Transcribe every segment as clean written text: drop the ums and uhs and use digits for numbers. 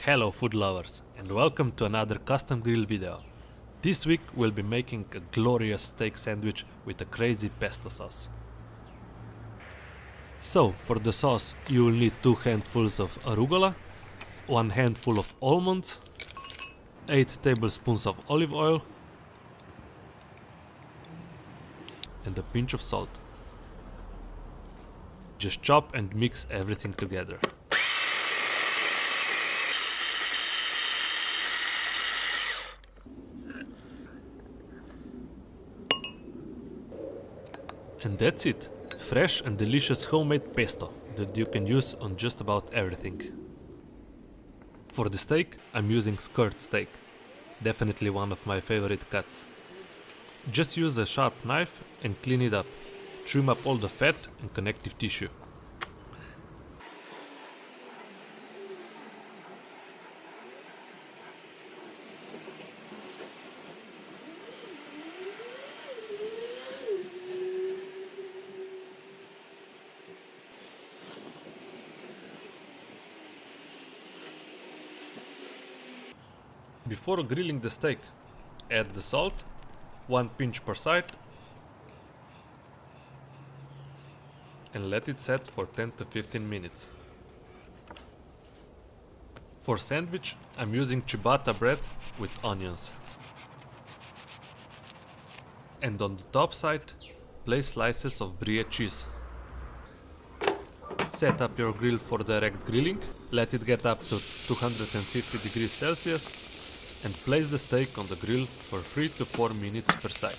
Hello food lovers and welcome to another custom grill video. This week we'll be making a glorious steak sandwich with a crazy pesto sauce. So for the sauce you will need 2 handfuls of arugula, 1 handful of almonds, 8 tablespoons of olive oil and a pinch of salt. Just chop and mix everything together. And that's it, fresh and delicious homemade pesto that you can use on just about everything. For the steak, I'm using skirt steak, definitely one of my favorite cuts. Just use a sharp knife and clean it up, trim up all the fat and connective tissue. Before grilling the steak, add the salt, 1 pinch per side, and let it set for 10 to 15 minutes. For sandwich, I'm using ciabatta bread with onions. And on the top side, place slices of Brie cheese. Set up your grill for direct grilling, let it get up to 250 degrees Celsius, and place the steak on the grill for 3 to 4 minutes per side.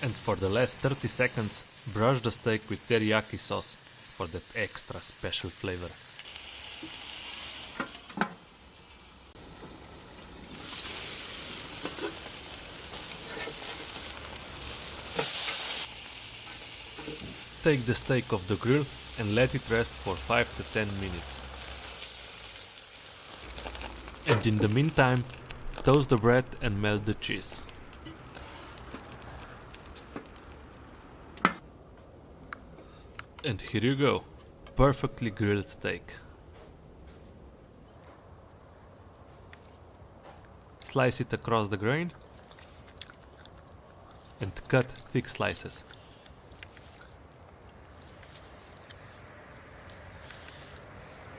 And for the last 30 seconds, brush the steak with teriyaki sauce for that extra special flavor. Take the steak off the grill and let it rest for 5 to 10 minutes. And in the meantime, toast the bread and melt the cheese. And here you go, perfectly grilled steak. Slice it across the grain and cut thick slices.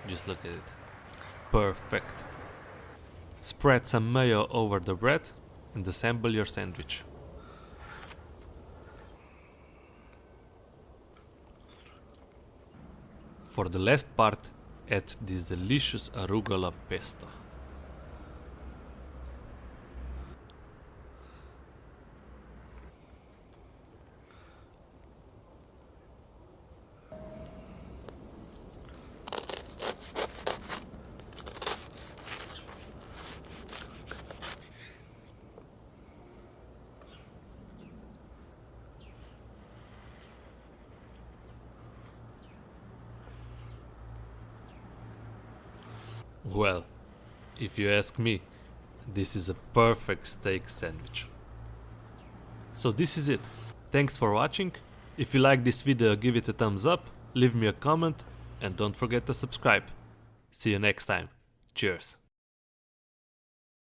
Just look at it, perfect. Spread some mayo over the bread and assemble your sandwich. For the last part, add this delicious Arugola pesto. Well, if you ask me, this is a perfect steak sandwich. So this is it. Thanks for watching. If you like this video, give it a thumbs up, leave me a comment, and don't forget to subscribe. See you next time. Cheers.